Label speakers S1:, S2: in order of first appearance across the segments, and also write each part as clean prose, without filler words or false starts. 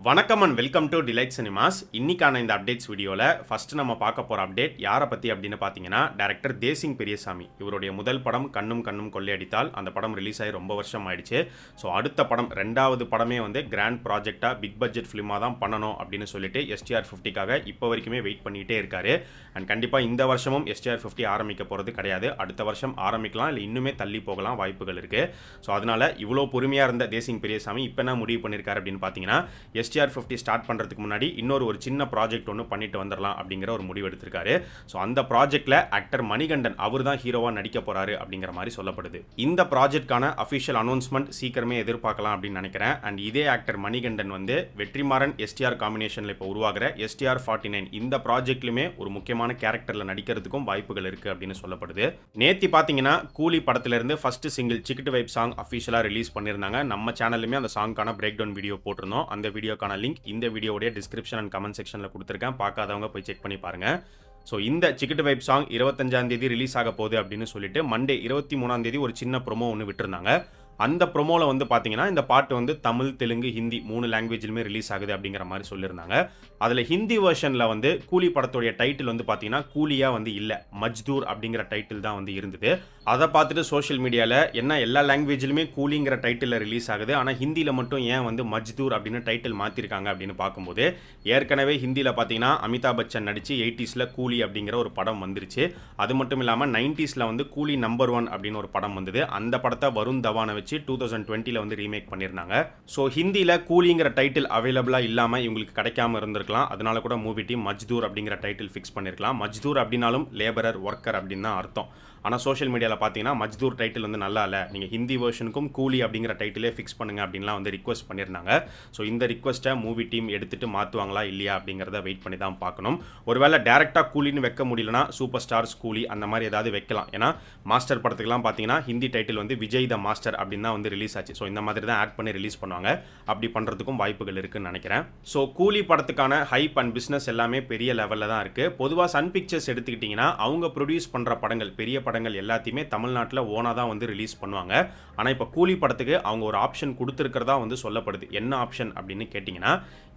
S1: வணக்கம் and welcome to delight cinemas. இன்னைக்கான இந்த அப்டேட்ஸ் வீடியோவில் ஃபர்ஸ்ட் நம்ம பார்க்க போகிற அப்டேட் யாரை பற்றி அப்படின்னு பார்த்தீங்கன்னா, டைரக்டர் தேசிங் பெரியசாமி. இவருடைய முதல் படம் கண்ணும் கண்ணும் கொள்ளையடித்தால் அந்த படம் ரிலீஸ் ஆகி ரொம்ப வருஷம் ஆயிடுச்சு. ஸோ அடுத்த படம் ரெண்டாவது படமே வந்து கிராண்ட் ப்ராஜெக்டாக பிக் பட்ஜெட் ஃபிலிமாக தான் பண்ணணும் அப்படின்னு சொல்லிட்டு STR50க்காக இப்போ வரைக்குமே வெயிட் பண்ணிகிட்டே இருக்காரு. அண்ட் கண்டிப்பாக இந்த வருஷமும் STR50 ஆரம்பிக்க போகிறது கிடையாது. அடுத்த வருஷம் ஆரம்பிக்கலாம், இல்லை இன்னுமே தள்ளி போகலாம், வாய்ப்புகள் இருக்குது. ஸோ அதனால் இவ்வளோ பொறுமையாக இருந்த தேசிங் பெரியசாமி இப்போ என்ன முடிவு பண்ணியிருக்காரு அப்படின்னு பார்த்தீங்கன்னா, STR50 ஸ்டார்ட் பண்ணுறதுக்கு முன்னாடி ஒரு சின்ன ப்ராஜெக்ட் ஒன்று பண்ணிட்டு வந்துடலாம் அப்படிங்கிற ஒரு முடிவு எடுத்திருக்காரு. ஸோ அந்த ப்ராஜெக்டில் ஆக்டர் மணிகண்டன் அவர் தான் ஹீரோவாக நடிக்க போகிறாரு அப்படிங்கிற மாதிரி சொல்லப்படுது. இந்த ப்ராஜெக்ட்கான அஃபிஷியல் அனௌன்ஸ்மெண்ட் சீக்கிரமே எதிர்பார்க்கலாம் அப்படின்னு நினைக்கிறேன். அண்ட் இதே ஆக்டர் மணிகண்டன் வந்து வெற்றிமாறன் STR காம்பினேஷனில் இப்போ உருவாகிற STR49 இந்த ப்ராஜெக்ட்லையுமே ஒரு முக்கியமான கேரக்டரில் நடிக்கிறதுக்கும் வாய்ப்புகள் இருக்குது அப்படின்னு சொல்லப்படுது. நேத்தி பார்த்தீங்கன்னா கூலி படத்திலிருந்து ஃபர்ஸ்ட் சிங்கிள் சிக்கிட்டு வைப் சாங் அஃபிஷியலாக ரிலீஸ் பண்ணியிருந்தாங்க. நம்ம சேனல்லுமே அந்த சாங்கான பிரேக் டவுன் வீடியோ போட்டிருந்தோம். அந்த வீடியோக்கான லிங்க் இந்த வீடியோடைய டிஸ்கிரிப்ஷன் அண்ட் கமெண்ட் செக்ஷனில் கொடுத்துருக்கேன். பார்க்காதவங்க போய் செக் பண்ணி பாருங்க. ஸோ இந்த சிக்கிட்டு வைப் சாங் 25ஆம் தேதி ரிலீஸ் ஆக போகுது அப்படின்னு சொல்லிட்டு மண்டே 23ஆம் தேதி ஒரு சின்ன ப்ரோமோ ஒன்று விட்டுருந்தாங்க. அந்த ப்ரோமோவில் வந்து பார்த்தீங்கன்னா இந்த பாட்டு வந்து தமிழ், தெலுங்கு, ஹிந்தி 3 லாங்குவேஜிலுமே ரிலீஸ் ஆகுது அப்படிங்கிற மாதிரி சொல்லியிருந்தாங்க. அதில் ஹிந்தி வெர்ஷனில் வந்து கூலி படத்துடைய டைட்டில் வந்து பார்த்தீங்கன்னா கூலியாக வந்து இல்லை, மஜ்தூர் அப்படிங்கிற டைட்டில் தான் வந்து இருந்தது. அதை பார்த்துட்டு சோஷியல் மீடியாவில் என்ன எல்லா லாங்குவேஜிலுமே கூலிங்கிற டைட்டிலில் ரிலீஸ் ஆகுது, ஆனால் ஹிந்தியில் மட்டும் ஏன் வந்து மஜ்தூர் அப்படின்னு டைட்டில் மாற்றிருக்காங்க அப்படின்னு பார்க்கும்போது, ஏற்கனவே ஹிந்தியில் பார்த்தீங்கன்னா அமிதாப் பச்சன் நடித்து 80s கூலி அப்படிங்கிற ஒரு படம் வந்துருச்சு. அது மட்டும் இல்லாமல் 90s வந்து கூலி நம்பர் 1 அப்படின்னு ஒரு படம் வந்தது. அந்த படத்தை வருண் தவானை வச்சு 2020 வந்து ரீமேக் பண்ணியிருந்தாங்க. ஸோ ஹிந்தியில் கூலிங்கிற டைட்டில் அவைலபிளாக இல்லாமல் இவங்களுக்கு கிடைக்காம இருந்திருக்கலாம். அதனால கூட மூவி டீம் மஜ்தூர் அப்படிங்கிற டைட்டில் ஃபிக்ஸ் பண்ணியிருக்கலாம். மஜ்தூர் அப்படின்னாலும் லேபரர், ஒர்க்கர் அப்படின்னு தான் அர்த்தம். ஆனால் சோஷியல் மீடியாவில் பார்த்தீங்கன்னா மஜ்தூர் டைட்டில் வந்து நல்லா இல்லை, நீங்கள் ஹிந்தி வெர்ஷனுக்கும் கூலி அப்படிங்கிற டைட்டிலே ஃபிக்ஸ் பண்ணுங்க அப்படின்லாம் வந்து ரிக்வஸ்ட் பண்ணியிருந்தாங்க. ஸோ இந்த ரிக்வஸ்ட்டை மூவி டீம் எடுத்துகிட்டு மாற்றுவாங்களா இல்லையா அப்படிங்கிறத வெயிட் பண்ணி தான் பார்க்கணும். ஒருவேளை டேரெக்டாக கூலின்னு வைக்க முடியலனா சூப்பர் ஸ்டார்ஸ் கூலி அந்த மாதிரி ஏதாவது வைக்கலாம். ஏன்னா மாஸ்டர் படத்துக்குலாம் பார்த்தீங்கன்னா ஹிந்தி டைட்டில் வந்து விஜய் த மாஸ்டர் அப்படின்னு தான் வந்து ரிலீஸ் ஆச்சு. ஸோ இந்த மாதிரி தான் ஆட் பண்ணி ரிலீஸ் பண்ணுவாங்க. அப்படி பண்ணுறதுக்கும் வாய்ப்புகள் இருக்குன்னு நினைக்கிறேன். ஸோ கூலி படத்துக்கான ஹைப் அண்ட் பிஸ்னஸ் எல்லாமே பெரிய லெவலில் தான் இருக்குது. பொதுவாக சன் பிக்சர்ஸ் எடுத்துக்கிட்டிங்கன்னா அவங்க ப்ரொடியூஸ் பண்ணுற படங்கள், பெரிய படங்கள் எல்லாத்தையுமே தமிழ்நாட்டில் ஓனாக தான் வந்து ரிலீஸ் பண்ணுவாங்க. ஆனால் இப்போ கூலி படத்துக்கு அவங்க ஒரு ஆப்ஷன் கொடுத்துருக்கிறதா வந்து சொல்லப்படுது. என்ன ஆப்ஷன் அப்படின்னு கேட்டிங்கன்னா,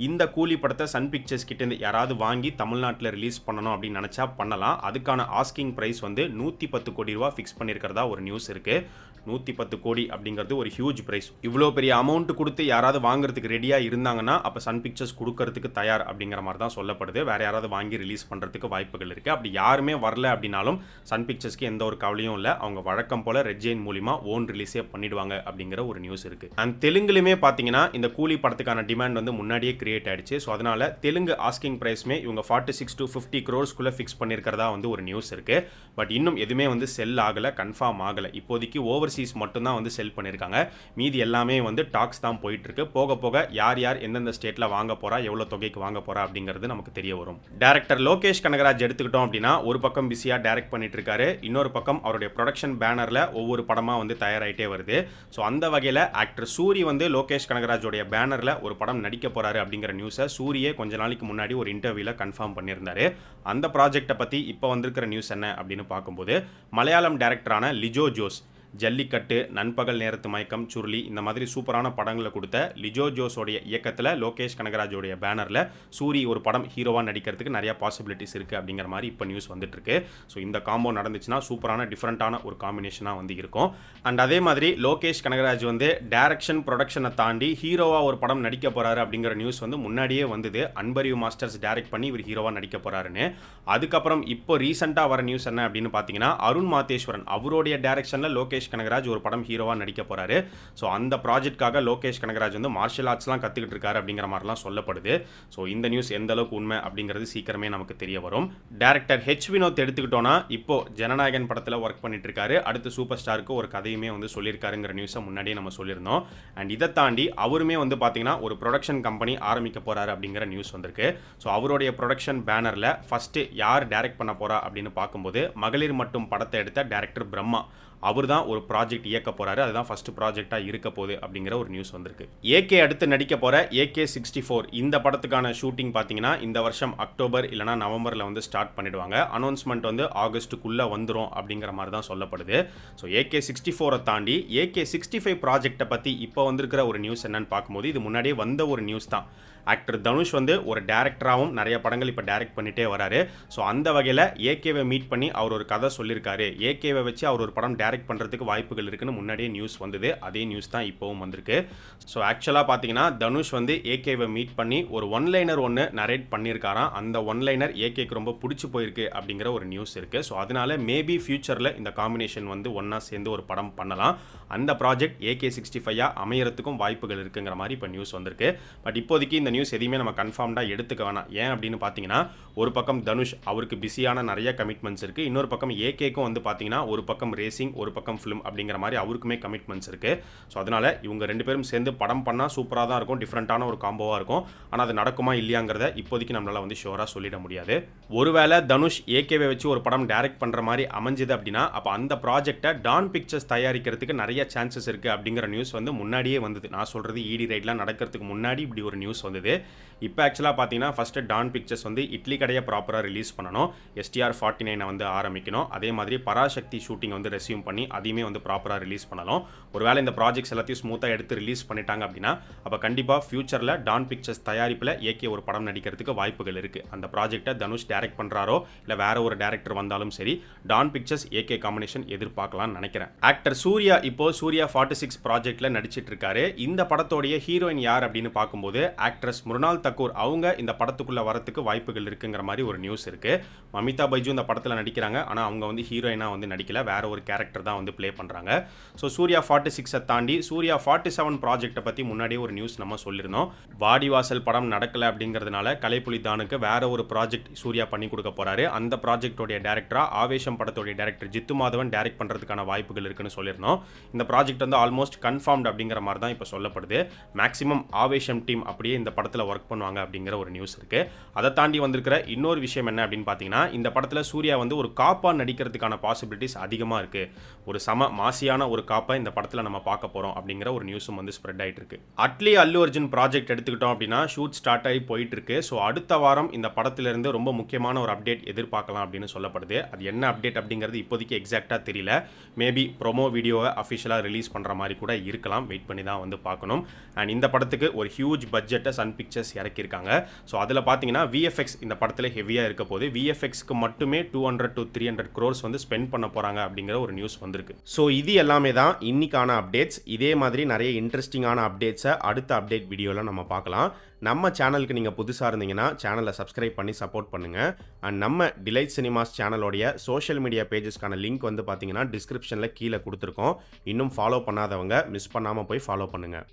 S1: இந்த கூலி படத்தை சன் பிக்சர்ஸ் கிட்டேருந்து யாராவது வாங்கி தமிழ்நாட்டில் ரிலீஸ் பண்ணணும் அப்படின்னு நினச்சா பண்ணலாம். அதுக்கான ஆஸ்கிங் ப்ரைஸ் வந்து 110 கோடி ரூபா ஃபிக்ஸ் பண்ணியிருக்கிறதா ஒரு நியூஸ் இருக்குது. 110 கோடி அப்படிங்கிறது ஒரு ஹியூஜ் ப்ரைஸ். இவ்வளோ பெரிய அமௌண்ட் கொடுத்து யாராவது வாங்குறதுக்கு ரெடியாக இருந்தாங்கன்னா அப்போ சன் பிக்சர்ஸ் கொடுக்கறதுக்கு தயார் அப்படிங்கிற மாதிரி தான் சொல்லப்படுது. வேறு யாராவது வாங்கி ரிலீஸ் பண்ணுறதுக்கு வாய்ப்புகள் இருக்குது. அப்படி யாருமே வரல அப்படின்னாலும் சன் பிக்சர்ஸ்க்கு எந்த ஒரு கவலையும் இல்லை. அவங்க வழக்கம் போல் ரெட் ஜெயின் மூலிமா ஓன் ரிலீஸே பண்ணிடுவாங்க அப்படிங்கிற ஒரு நியூஸ் இருக்குது. அண்ட் தெலுங்குலையுமே பார்த்தீங்கன்னா இந்த கூலி படத்துக்கான டிமாண்ட் வந்து முன்னாடியே கிரியேட் ஆயிடுச்சு. ஸோ அதனால் தெலுங்கு ஆஸ்கிங் ப்ரைஸ்மே இவங்க 46 to 50 crores ஃபிக்ஸ் பண்ணியிருக்கிறதா வந்து ஒரு நியூஸ் இருக்குது. பட் இன்னும் எதுவுமே வந்து செல் ஆகலை, கன்ஃபார்ம் ஆகலை. இப்போதைக்கு ஓவர்சீஸ் மட்டும்தான் வந்து செல் பண்ணியிருக்காங்க. மீதி எல்லாமே வந்து டாக்ஸ் தான் போயிட்டுருக்கு. போக போக யார் யார் எந்தெந்த ஸ்டேட்டில் வாங்க போகிறா, எவ்வளோ தொகைக்கு வாங்க போகிறா அப்படிங்கிறது நமக்கு தெரிய வரும். டேரக்டர் லோகேஷ் கனகராஜ் எடுத்துக்கிட்டோம் அப்படின்னா ஒரு பக்கம் பிஸியாக டைரக்ட் பண்ணிட்டு இருக்காரு, இன்னொரு பக்கம் அவருடைய ப்ரொடக்ஷன் பேனரில் ஒவ்வொரு படமாக வந்து தயாராகிட்டே வருது. ஸோ அந்த வகையில் ஆக்டர் சூரி வந்து லோகேஷ் கனகராஜோடைய பேனரில் ஒரு படம் நடிக்க போகிறாரு அப்படிங்கிற நியூஸை சூரியே கொஞ்ச நாளைக்கு முன்னாடி ஒரு இன்டர்வியூவில் கன்ஃபார்ம் பண்ணியிருந்தாரு. அந்த ப்ராஜெக்டை பற்றி இப்போ வந்திருக்கிற நியூஸ் என்ன அப்படின்னு பார்க்கும்போது, மலையாளம் டைரக்டரான லிஜோ ஜோஸ் ஜல்லிக்கட்டு, நண்பகல் நேரத்து மயக்கம், சுருளி இந்த மாதிரி சூப்பரான படங்களை கொடுத்த லிஜோ ஜோஸோடைய இயக்கத்தில் லோகேஷ் கனகராஜோடைய பேனரில் சூரி ஒரு படம் ஹீரோவாக நடிக்கிறதுக்கு நிறைய பாசிபிலிட்டிஸ் இருக்குது அப்படிங்கிற மாதிரி இப்போ நியூஸ் வந்துட்டுருக்கு. ஸோ இந்த காம்போ நடந்துச்சுன்னா சூப்பரான டிஃப்ரெண்ட்டான ஒரு காம்பினேஷனாக வந்து இருக்கும். அண்ட் அதே மாதிரி லோகேஷ் கனகராஜ் வந்து டைரக்ஷன் ப்ரொடக்ஷனை தாண்டி ஹீரோவாக ஒரு படம் நடிக்க போகிறாரு அப்படிங்கிற நியூஸ் வந்து முன்னாடியே வந்தது. அன்பரியூ மாஸ்டர்ஸ் டைரக்ட் பண்ணி இவர் ஹீரோவாக நடிக்க போகிறாருன்னு. அதுக்கப்புறம் இப்போ ரீசெண்டாக வர நியூஸ் என்ன அப்படின்னு பார்த்தீங்கன்னா, அருண் மாதேஸ்வரன் அவருடைய டைரக்ஷனில் லோகேஷ் கனகராஜ் ஒரு படம் ஹீரோவா நடிக்க போறாரு. ஸோ அந்த ப்ராஜெக்ட்காக லோகேஷ் கனகராஜ் வந்து மார்ஷல் ஆர்ட்ஸ்லாம் கற்றுக்கிட்டு இருக்காரு அப்படிங்கிற மாதிரிலாம் சொல்லப்படுது. ஸோ இந்த நியூஸ் எந்த அளவுக்கு உண்மை அப்படிங்கிறது சீக்கிரமே நமக்கு தெரிய வரும். டேரக்டர் வினோத் எடுத்துக்கிட்டோன்னா இப்போ ஜனநாயகன் படத்தில் ஒர்க் பண்ணிட்டு இருக்காரு. அடுத்து சூப்பர் ஸ்டாருக்கு ஒரு கதையுமே வந்து சொல்லியிருக்காருங்கிற நியூஸை முன்னாடியே நம்ம சொல்லியிருந்தோம். அண்ட் இதை தாண்டி அவருமே வந்து பார்த்தீங்கன்னா ஒரு ப்ரொடக்ஷன் கம்பெனி ஆரம்பிக்க போறாரு அப்படிங்கிற நியூஸ் வந்திருக்கு. ஸோ அவருடைய ப்ரொடக்ஷன் பேனரில் ஃபர்ஸ்ட் யார் டைரக்ட் பண்ண போறா அப்படின்னு பார்க்கும்போது, மகளிர் மட்டும் படத்தை எடுத்த டைரக்டர் பிரம்மா அவர் தான் ஒரு ப்ராஜெக்ட் இயக்க போறாரு. அதுதான் ஃபர்ஸ்ட் ப்ராஜெக்டாக இருக்க போகுது அப்படிங்கிற ஒரு நியூஸ் வந்திருக்கு. ஏகே அடுத்து நடிக்க போகிற AK64 இந்த படத்துக்கான ஷூட்டிங் பார்த்தீங்கன்னா இந்த வருஷம் அக்டோபர் இல்லைனா நவம்பரில் வந்து ஸ்டார்ட் பண்ணிடுவாங்க. அனௌன்ஸ்மெண்ட் வந்து ஆகஸ்ட்டுக்குள்ளே வந்துடும் அப்படிங்கிற மாதிரி தான் சொல்லப்படுது. ஸோ AK64 தாண்டி AK65 ப்ராஜெக்டை பற்றி இப்போ வந்திருக்கிற ஒரு நியூஸ் என்னன்னு பார்க்கும்போது, இது முன்னாடியே வந்த ஒரு நியூஸ் தான். ஆக்டர் தனுஷ் வந்து ஒரு டேரக்டராகவும் நிறைய படங்கள் இப்போ டைரக்ட் பண்ணிட்டே வராரு. ஸோ அந்த வகையில் ஏகேவை மீட் பண்ணி அவர் ஒரு கதை சொல்லியிருக்காரு. ஏகேவை வச்சு அவர் ஒரு படம் டைரக்ட் பண்ணுறதுக்கு வாய்ப்புகள் இருக்குன்னு முன்னாடியே நியூஸ் வந்தது. அதே நியூஸ் தான் இப்போவும் வந்திருக்கு. ஸோ ஆக்சுவலாக பார்த்தீங்கன்னா தனுஷ் வந்து ஏகேவை மீட் பண்ணி ஒரு ஒன்லைனர் ஒன்று நரேட் பண்ணியிருக்காராம். அந்த ஒன்லைனர் ஏகேக்கு ரொம்ப பிடிச்சி போயிருக்கு அப்படிங்கிற ஒரு நியூஸ் இருக்குது. ஸோ அதனால மேபி ஃபியூச்சரில் இந்த காம்பினேஷன் வந்து ஒன்றா சேர்ந்து ஒரு படம் பண்ணலாம். அந்த ப்ராஜெக்ட் AK65 அமையறதுக்கும் வாய்ப்புகள் இருக்குங்கிற மாதிரி இப்போ நியூஸ் வந்திருக்கு. பட் இப்போதைக்கு இந்த நியூஸ் எதையுமே நம்ம கன்ஃபார்ம்டாக எடுத்துக்க வேணாம். ஏன் அப்படின்னு பார்த்தீங்கன்னா ஒரு பக்கம் தனுஷ் அவருக்கு பிஸியான நிறைய கமிட்மெண்ட்ஸ் இருக்குது. இன்னொரு பக்கம் ஏகேக்கும் வந்து பார்த்தீங்கன்னா ஒரு பக்கம் ரேசிங் ஒரு பக்கம் ஃபிலிம் அப்படிங்கிற மாதிரி அவருக்குமே கமிட்மெண்ட்ஸ் இருக்குது. ஸோ அதனால் இவங்க ரெண்டு பேரும் சேர்ந்து படம் பண்ணால் சூப்பராக தான் இருக்கும், டிஃப்ரெண்ட்டான ஒரு காம்போவாக இருக்கும். ஆனால் அது நடக்குமா இல்லையாங்கிறத இப்போதைக்கு நம்மளால் வந்து ஷோராக சொல்லிட முடியாது. ஒருவேளை தனுஷ் ஏகேவை வச்சு ஒரு படம் டைரக்ட் பண்ணுற மாதிரி அமைஞ்சுது அப்படின்னா அப்போ அந்த ப்ராஜெக்டை டான் பிக்சர்ஸ் தயாரிக்கிறதுக்கு நிறைய சான்சஸ் இருக்குது அப்படிங்கிற நியூஸ் வந்து முன்னாடியே வந்தது. நான் சொல்கிறது இடி ரைட்லாம் நடக்கிறதுக்கு முன்னாடி இப்படி ஒரு நியூஸ் வந்தது. இப்போ ஆக்சுவலாக பார்த்தீங்கன்னா ஃபஸ்ட்டு டான் பிக்சர்ஸ் வந்து இட்லி கடையை ப்ராப்பராக ரிலீஸ் பண்ணணும், STR49 வந்து ஆரம்பிக்கணும், அதே மாதிரி பராசக்தி ஷூட்டிங் வந்து ரெஸ்யூம் பண்ணி அதையுமே வந்து ப்ராப்பராக ரிலீஸ் பண்ணணும். ஒருவேளை இந்த ப்ராஜெக்ட்ஸ் எல்லாத்தையும் ஸ்மூத்தாக எடுத்து ரிலீஸ் பண்ணிட்டாங்க அப்படின்னா அப்போ கண்டிப்பாக ஃபியூச்சரில் டான் பிக்சர்ஸ் தயாரிப்பில் ஏகே ஒரு படம் நடிக்கிறதுக்கு வாய்ப்புகள் இருக்குது. அந்த ப்ராஜெக்டை தனுஷ் டைரக்ட் பண்ணுறாரோ இல்லை வேற ஒரு டேரக்டர் வந்தாலும் சரி டான் பிக்சர்ஸ் ஏகே காம்பினேஷன் எதிர்பார்க்கலாம்னு நினைக்கிறேன். ஆக்டர் சூர்யா இப்போ சூர்யா 46 ப்ராஜெக்ட்ல நடிச்சிட்டு இருக்காரு. இந்த படத்தோடைய ஹீரோயின் யார் அப்படின்னு பார்க்கும்போது ஆக்ட்ரஸ் மிருணால் தக்கூர் அவங்க இந்த படத்துக்குள்ள வரத்துக்கு வாய்ப்புகள் இருக்குங்கிற மாதிரி ஒரு நியூஸ் இருக்கு. மமிதா பைஜு இந்த படத்தில் நடிக்கிறாங்க, ஆனால் அவங்க வந்து ஹீரோயினா வந்து நடிக்கல, வேற ஒரு கேரக்டர் தான் வந்து ப்ளே பண்றாங்க. ஸோ சூர்யா 46 தாண்டி சூர்யா 47 ப்ராஜெக்டை பத்தி முன்னாடியே ஒரு நியூஸ் நம்ம சொல்லியிருந்தோம். வாடிவாசல் படம் நடக்கல அப்படிங்கிறதுனால கலைப்புலி தானுக்கு வேற ஒரு ப்ராஜெக்ட் சூர்யா பண்ணி கொடுக்க போறாரு. அந்த ப்ராஜெக்டோடைய டேரக்டரா ஆவேசம் படத்தோடைய டேரக்டர் ஜித்து மாதவன் டைரக்ட் பண்றதுக்கான வாய்ப்புகள் இருக்குன்னு சொல்லியிருந்தோம். இந்த ப்ராஜெக்ட் வந்து ஆல்மோஸ்ட் கன்ஃபார்ம்ட் அப்படிங்கிற மாதிரி தான் இப்போ சொல்லப்படுது. மேக்ஸிமம் ஆவேசம் டீம் அப்படியே இந்த படத்தில் ஒர்க் பண்ணுவாங்க அப்படிங்கிற ஒரு நியூஸ் இருக்கு. அதை தாண்டி வந்திருக்கிற இன்னொரு விஷயம் என்ன அப்படின்னு பார்த்தீங்கன்னா இந்த படத்தில் சூர்யா வந்து ஒரு காப்பா நடிக்கிறதுக்கான பாசிபிலிட்டிஸ் அதிகமாக இருக்கு. ஒரு சம மாசியான ஒரு காப்பை இந்த படத்தில் நம்ம பார்க்க போறோம் அப்படிங்கிற ஒரு நியூஸும் வந்து ஸ்ப்ரெட் ஆயிட்டு இருக்கு. அட்லி அல்லு அர்ஜுன் ப்ராஜெக்ட் எடுத்துக்கிட்டோம் அப்படின்னா ஷூட் ஸ்டார்ட் ஆகி போயிட்டு இருக்கு. ஸோ அடுத்த வாரம் இந்த படத்திலிருந்து ரொம்ப முக்கியமான ஒரு அப்டேட் எதிர்பார்க்கலாம் அப்படின்னு சொல்லப்படுது. அது என்ன அப்டேட் அப்படிங்கிறது இப்போதைக்கு எக்ஸாக்டாக தெரியல. மேபி ப்ரோமோ வீடியோவை அஃபிஷியலாக ரிலீஸ் பண்ணுற மாதிரி கூட இருக்கலாம். வெயிட் பண்ணி தான் வந்து பார்க்கணும். அண்ட் இந்த படத்துக்கு ஒரு ஹியூஜ் பட்ஜெட்டை சன் பிக்சர்ஸ் இறக்கியிருக்காங்க. ஸோ அதில் பார்த்தீங்கன்னா VFX இந்த படத்தில் ஹெவியாக இருக்க போது VFXக்கு மட்டுமே 200 to 300 crores வந்து ஸ்பெண்ட் பண்ண போகிறாங்க அப்படிங்கிற ஒரு நியூஸ் வந்திருக்கு. ஸோ இது எல்லாமே தான் இன்னைக்கான அப்டேட்ஸ். இதே மாதிரி நிறைய இன்ட்ரெஸ்டிங்கான அப்டேட்ஸை அடுத்த அப்டேட் வீடியோவில் நம்ம பார்க்கலாம். நம்ம சேனலுக்கு நீங்கள் புதுசாக இருந்தீங்கன்னா சேனலை சப்ஸ்கிரைப் பண்ணி சப்போர்ட் பண்ணுங்கள். அண்ட் நம்ம டிலைட் சினிமாஸ் சேனலோடைய சோஷியல் மீடியா பேஜஸ்க்கான லிங்க் வந்து பார்த்தீங்கன்னா டிஸ்கிரிப்ஷனில் கீழே கொடுத்துருக்கோம். இன்னும் ஃபாலோ பண்ணாதவங்க மிஸ் பண்ணாமல் போய் ஃபாலோ பண்ணுங்கள்.